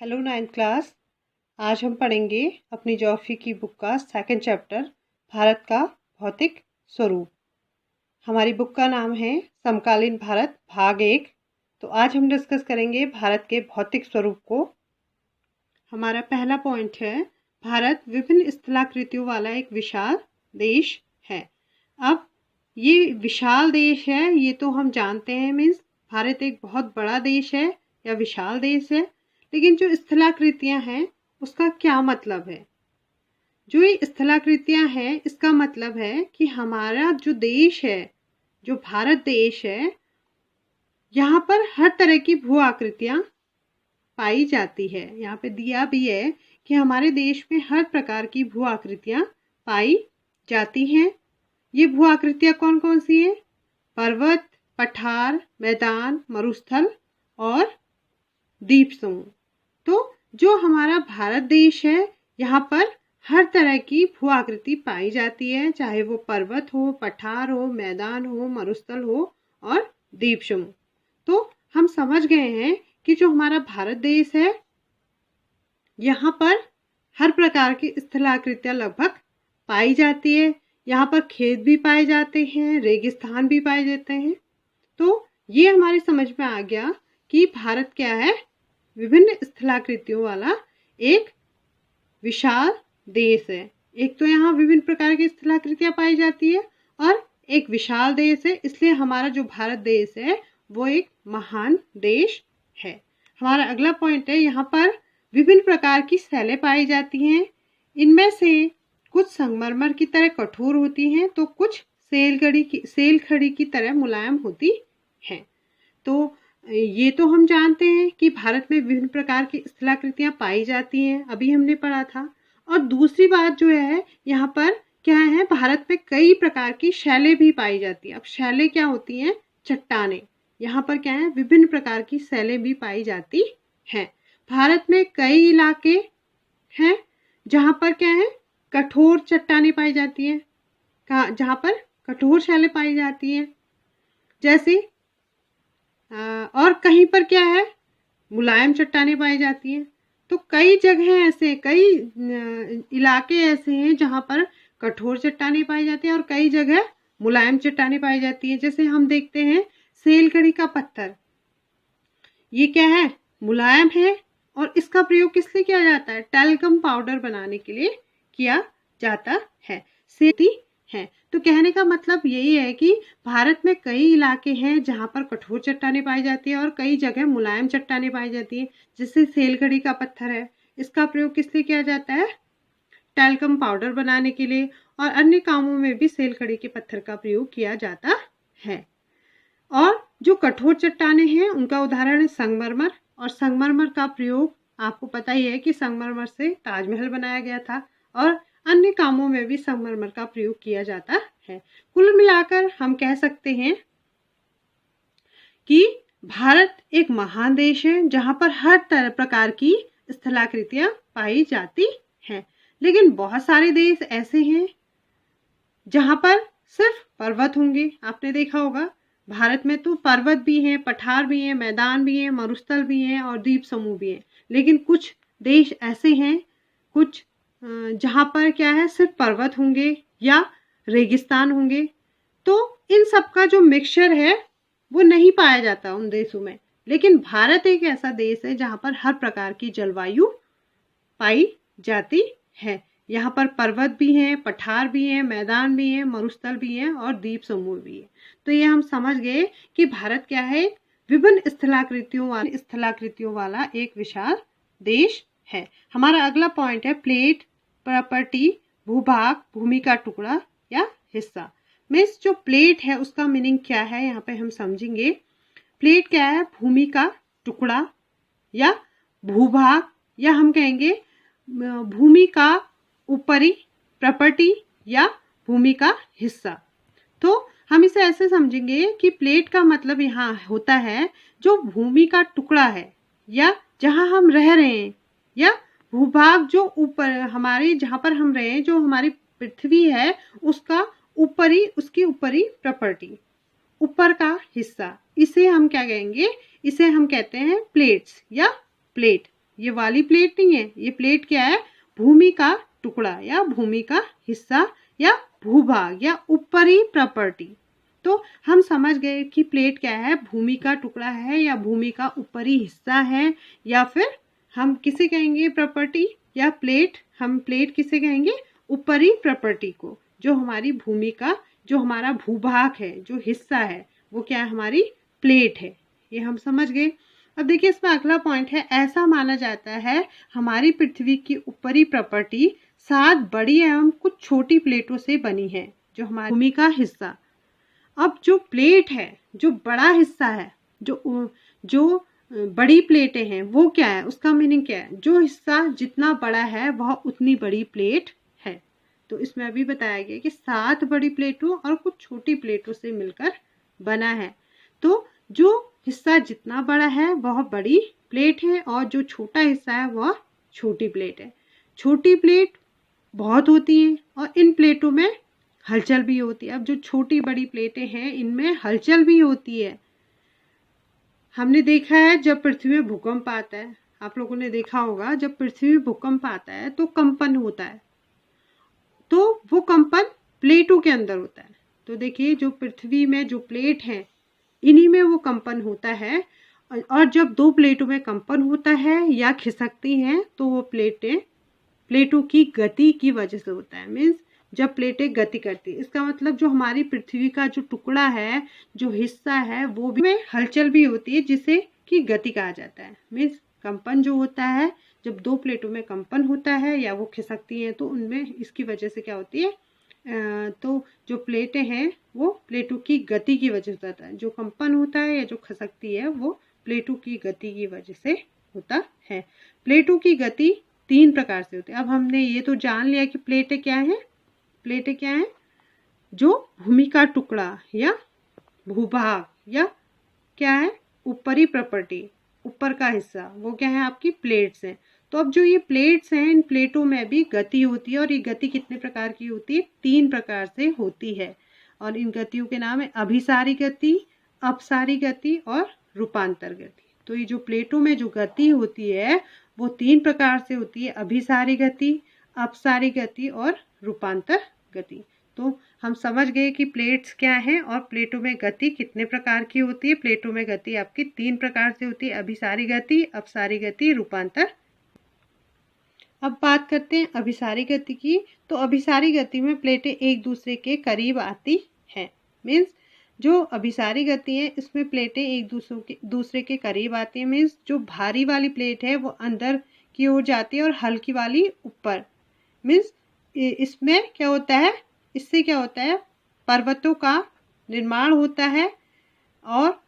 Hello ninth class. आज हम पढ़ेंगे अपनी ज्योग्राफी की बुक का सेकंड चैप्टर भारत का भौतिक स्वरूप। हमारी बुक का नाम है समकालीन भारत भाग 1। तो आज हम डिस्कस करेंगे भारत के भौतिक स्वरूप को। हमारा पहला पॉइंट है, भारत विभिन्न स्थलाकृतियों वाला एक विशाल देश है। अब ये विशाल देश है, ये तो हम जानते हैं, मीन्स भारत एक बहुत बड़ा देश है या विशाल देश है। लेकिन जो स्थलाकृतियां हैं उसका क्या मतलब है? जो ये स्थलाकृतियां हैं इसका मतलब है कि हमारा जो देश है, जो भारत देश है, यहाँ पर हर तरह की भू आकृतियां पाई जाती है। यहाँ पे दिया भी है कि हमारे देश में हर प्रकार की भू आकृतियां पाई जाती हैं। ये भू आकृतियां कौन कौन सी है? पर्वत, पठार, मैदान, मरुस्थल और द्वीप समूह। तो जो हमारा भारत देश है, यहाँ पर हर तरह की भू आकृति पाई जाती है, चाहे वो पर्वत हो, पठार हो, मैदान हो, मरुस्थल हो और द्वीप समूह। तो हम समझ गए हैं कि जो हमारा भारत देश है, यहाँ पर हर प्रकार की स्थलाकृतियां लगभग पाई जाती है। यहाँ पर खेत भी पाए जाते हैं, रेगिस्तान भी पाए जाते हैं। तो ये हमारी समझ में आ गया कि भारत क्या है, विभिन्न स्थलाकृतियों वाला एक विशाल देश है। एक तो यहाँ विभिन्न प्रकार की स्थलाकृतियां पाई जाती है और एक विशाल देश है, इसलिए हमारा जो भारत देश है वो एक महान देश है। हमारा अगला पॉइंट है, यहाँ पर विभिन्न प्रकार की शैलें पाई जाती हैं। इनमें से कुछ संगमरमर की तरह कठोर होती हैं, तो कुछ सेल खड़ी की तरह मुलायम होती हैं। तो ये तो हम जानते हैं कि भारत में विभिन्न प्रकार की स्थलाकृतियां पाई जाती हैं, अभी हमने पढ़ा था। और दूसरी बात जो है, यहाँ पर क्या है, भारत में कई प्रकार की शैलें भी पाई जाती हैं। अब शैलें क्या होती हैं? चट्टानें। यहाँ पर क्या है, विभिन्न प्रकार की शैलें भी पाई जाती हैं। भारत में कई इलाके हैं जहाँ पर क्या है, कठोर चट्टानें पाई जाती हैं, जहाँ पर कठोर शैलें पाई जाती हैं। जैसे और कहीं पर क्या है, मुलायम चट्टानें पाई जाती हैं। तो कई जगह ऐसे, कई इलाके ऐसे हैं जहाँ पर कठोर चट्टानें पाई जाती हैं और कई जगह मुलायम चट्टानें पाई जाती हैं। जैसे हम देखते हैं सेलखड़ी का पत्थर, ये क्या है, मुलायम है और इसका प्रयोग किस लिए किया जाता है? टैल्कम पाउडर बनाने के लिए किया जाता है। सेती है। तो कहने का मतलब यही है कि भारत में कई इलाके हैं जहाँ पर कठोर चट्टानें पाई जाती है और कई जगह मुलायम चट्टानें पाई जाती है। जैसे सेलखड़ी का पत्थर है, इसका प्रयोग किस लिए किया जाता है? टैल्कम पाउडर बनाने के लिए, और अन्य कामों में भी सेलखड़ी के पत्थर का प्रयोग किया जाता है। और जो कठोर चट्टानें हैं उनका उदाहरण है संगमरमर। और संगमरमर का प्रयोग आपको पता ही है कि संगमरमर से ताजमहल बनाया गया था और अन्य कामों में भी संगमरमर का प्रयोग किया जाता है। कुल मिलाकर हम कह सकते हैं कि भारत एक महान देश है जहां पर हर तरह प्रकार की स्थलाकृतियां पाई जाती हैं। लेकिन बहुत सारे देश ऐसे हैं जहां पर सिर्फ पर्वत होंगे। आपने देखा होगा भारत में तो पर्वत भी हैं, पठार भी हैं, मैदान भी हैं, मरुस्थल भी हैं और द्वीप समूह भी हैं। लेकिन कुछ देश ऐसे हैं, कुछ जहाँ पर क्या है, सिर्फ पर्वत होंगे या रेगिस्तान होंगे। तो इन सब का जो मिक्सचर है वो नहीं पाया जाता उन देशों में। लेकिन भारत एक ऐसा देश है जहाँ पर हर प्रकार की जलवायु पाई जाती है। यहाँ पर पर्वत भी हैं, पठार भी हैं, मैदान भी हैं, मरुस्थल भी हैं और द्वीप समूह भी है। तो ये हम समझ गए कि भारत क्या है, विभिन्न स्थलाकृतियों वाला एक विशाल देश है। हमारा अगला पॉइंट है प्लेट, प्रॉपर्टी, भूभाग, भूमि का टुकड़ा या हिस्सा। मीन्स जो प्लेट है उसका मीनिंग क्या है, यहाँ पे हम समझेंगे। प्लेट क्या है? भूमि का टुकड़ा या भूभाग, या हम कहेंगे भूमि का ऊपरी प्रॉपर्टी या भूमि का हिस्सा। तो हम इसे ऐसे समझेंगे कि प्लेट का मतलब यहाँ होता है जो भूमि का टुकड़ा है या जहाँ हम रह रहे हैं, या भूभाग जो ऊपर हमारे जहाँ पर हम रहे हैं, जो हमारी पृथ्वी है उसका ऊपरी, उसकी ऊपरी प्रॉपर्टी, ऊपर का हिस्सा, इसे हम क्या कहेंगे? इसे हम कहते हैं प्लेट्स या प्लेट। ये वाली प्लेट नहीं है, ये प्लेट क्या है, भूमि का टुकड़ा या भूमि का हिस्सा या भूभाग या ऊपरी प्रॉपर्टी। तो हम समझ गए कि प्लेट क्या है, भूमि का टुकड़ा है या भूमि का ऊपरी हिस्सा है, या फिर हम किसे कहेंगे प्रॉपर्टी या प्लेट, हम प्लेट किसे कहेंगे, ऊपरी प्रॉपर्टी को। जो हमारी भूमि का जो हमारा भूभाग है, जो हिस्सा है, वो क्या है, हमारी प्लेट है। ये हम समझ गए। अब देखिए इसमें अगला पॉइंट है, ऐसा माना जाता है हमारी पृथ्वी की ऊपरी प्रॉपर्टी 7 बड़ी एवं कुछ छोटी प्लेटों से बनी है, जो हमारी भूमि का हिस्सा। अब जो प्लेट है, जो बड़ा हिस्सा है, जो बड़ी प्लेटें हैं, वो क्या है, उसका मीनिंग क्या है, जो हिस्सा जितना बड़ा है वह उतनी बड़ी प्लेट है। तो इसमें अभी बताया गया कि 7 बड़ी प्लेटों और कुछ छोटी प्लेटों से मिलकर बना है। तो जो हिस्सा जितना बड़ा है वह बड़ी प्लेट है और जो छोटा हिस्सा है वह छोटी प्लेट है। छोटी प्लेट बहुत होती हैं और इन प्लेटों में हलचल भी होती है। अब जो छोटी बड़ी प्लेटें हैं इनमें हलचल भी होती है। हमने देखा है जब पृथ्वी में भूकंप आता है, आप लोगों ने देखा होगा, जब पृथ्वी में भूकंप आता है तो कंपन होता है, तो वो कंपन प्लेटों के अंदर होता है। तो देखिए जो पृथ्वी में जो प्लेट है इन्हीं में वो कंपन होता है, और जब 2 प्लेटों में कंपन होता है या खिसकती हैं तो वो प्लेटों की गति की वजह से होता है। मीन्स जब प्लेटें गति करती है, इसका मतलब जो हमारी पृथ्वी का जो टुकड़ा है, जो हिस्सा है, वो भी में हलचल भी होती है जिसे कि गति कहा जाता है। मीन्स कंपन जो होता है, जब 2 प्लेटों में कंपन होता है या वो खिसकती हैं तो उनमें इसकी वजह से क्या होती है, तो जो प्लेटें हैं वो प्लेटों की गति की वजह से होता है। जो कंपन होता है या जो खिसकती है वो प्लेटों की गति की वजह से होता है। प्लेटों की गति 3 प्रकार से होती है। अब हमने ये तो जान लिया कि प्लेटें क्या हैं। प्लेटें क्या हैं, जो भूमि का टुकड़ा या भूभाग या क्या है, ऊपरी प्रॉपर्टी, ऊपर का हिस्सा, वो क्या है, आपकी प्लेट्स हैं। तो अब जो ये प्लेट्स हैं, इन प्लेटों में भी गति होती है और ये गति कितने प्रकार की होती है, 3 प्रकार से होती है। और इन गतियों के नाम है अभिसारी गति, अपसारी गति और रूपांतर गति। तो ये जो प्लेटों में जो गति होती है वो 3 प्रकार से होती है, अभिसारी गति, अपसारी गति और रूपांतर गति। तो हम समझ गए कि प्लेट्स क्या हैं और प्लेटों में गति कितने प्रकार की होती है। प्लेटों में गति आपकी 3 प्रकार से होती है, अभिसारी गति, अपसारी गति, रूपांतर। अब बात करते हैं अभिसारी गति की। तो अभिसारी गति में प्लेटें एक दूसरे के करीब आती हैं। मीन्स जो अभिसारी गति है इसमें प्लेटें एक दूसरे के करीब आती हैं। मीन्स जो भारी वाली प्लेट है वो अंदर की ओर जाती है और हल्की वाली ऊपर। मीन्स इसमें क्या होता है, इससे क्या होता है, पर्वतों का निर्माण होता है और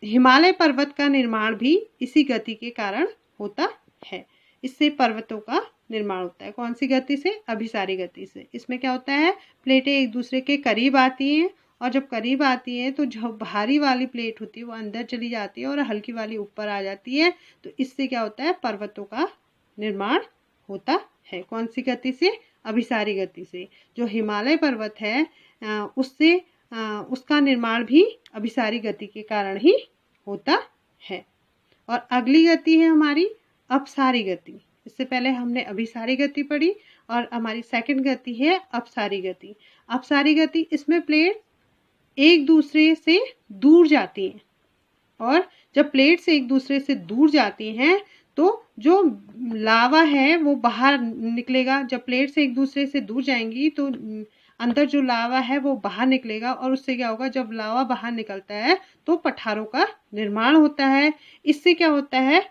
हिमालय पर्वत का निर्माण भी इसी गति के कारण होता है। इससे पर्वतों का निर्माण होता है। कौन सी गति से, अभिसारी गति से। इसमें क्या होता है, प्लेटें एक दूसरे के करीब आती हैं और जब करीब आती हैं तो जो भारी वाली प्लेट होती है वो अंदर चली जाती है और हल्की वाली ऊपर आ जाती है। तो इससे क्या होता है, पर्वतों का निर्माण होता है। कौन सी गति से, अभिसारी गति से। जो हिमालय पर्वत है उससे उसका निर्माण भी अभिसारी गति के कारण ही होता है। और अगली गति है हमारी अपसारी गति। इससे पहले हमने अभिसारी गति पढ़ी और हमारी सेकंड गति है अपसारी गति। अपसारी गति, इसमें प्लेट एक दूसरे से दूर जाती हैं और जब प्लेट से एक दूसरे से दूर जाती हैं तो जो लावा है वो बाहर निकलेगा। जब प्लेट से एक दूसरे से दूर जाएंगी तो अंदर जो लावा है वो बाहर निकलेगा और उससे क्या होगा, जब लावा बाहर निकलता है तो पठारों का निर्माण होता है। इससे क्या होता है,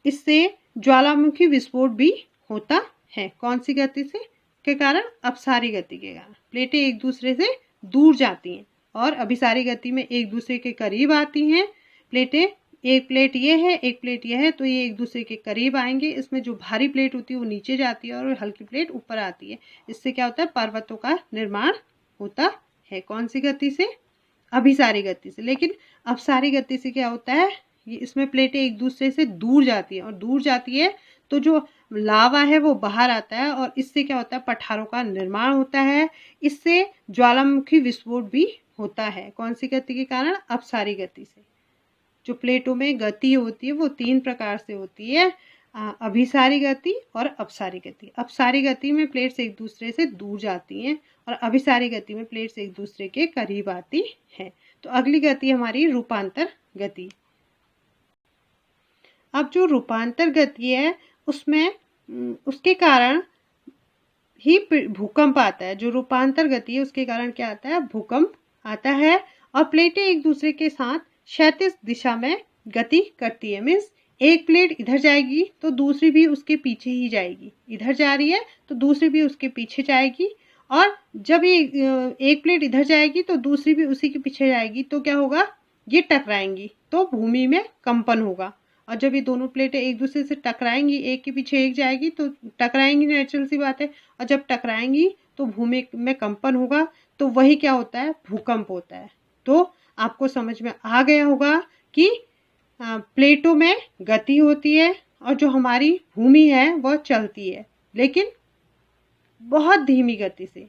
इससे ज्वालामुखी विस्फोट भी होता है। कौन सी गति से के कारण, अपसारी गति के कारण। प्लेटें एक दूसरे से दूर जाती हैं और अभिसारी गति में एक दूसरे के करीब आती हैं। प्लेटें, एक प्लेट ये है, एक प्लेट ये है, तो ये एक दूसरे के करीब आएंगे। इसमें जो भारी प्लेट होती है वो नीचे जाती है और हल्की प्लेट ऊपर आती है। इससे क्या होता है, पर्वतों का निर्माण होता है। कौन सी गति से, अभिसारी गति से। लेकिन अपसारी गति से क्या होता है, ये इसमें प्लेटें एक दूसरे से दूर जाती है और दूर जाती है तो जो लावा है वो बाहर आता है और इससे क्या होता है, पठारों का निर्माण होता है। इससे ज्वालामुखी विस्फोट भी होता है। कौन सी गति के कारण, अपसारी गति से। जो प्लेटों में गति होती है वो 3 प्रकार से होती है, अभिसारी गति और अपसारी गति। अपसारी गति में प्लेट्स एक दूसरे से दूर जाती हैं और अभिसारी गति में प्लेट्स एक दूसरे के करीब आती हैं। तो अगली गति हमारी रूपांतर गति। अब जो रूपांतर गति है उसमें उसके कारण ही भूकंप आता है। जो रूपांतर गति है उसके कारण क्या आता है, भूकंप आता है। और प्लेटें एक दूसरे के साथ क्षैतिज दिशा में गति करती है। मीन्स एक प्लेट इधर जाएगी तो दूसरी भी उसके पीछे ही जाएगी, इधर जा रही है तो दूसरी भी उसके पीछे जाएगी। और जब ये एक प्लेट इधर जाएगी तो दूसरी भी उसी के पीछे जाएगी, तो क्या होगा, ये टकराएंगी तो भूमि में कंपन होगा। और जब ये दोनों प्लेटें एक दूसरे से टकराएंगी, एक के पीछे एक जाएगी तो टकराएंगी, नेचुरल सी बात है। और जब टकराएंगी तो भूमि में कंपन होगा, तो वही क्या होता है, भूकंप होता है। तो आपको समझ में आ गया होगा कि प्लेटों में गति होती है और जो हमारी भूमि है वह चलती है, लेकिन बहुत धीमी गति से।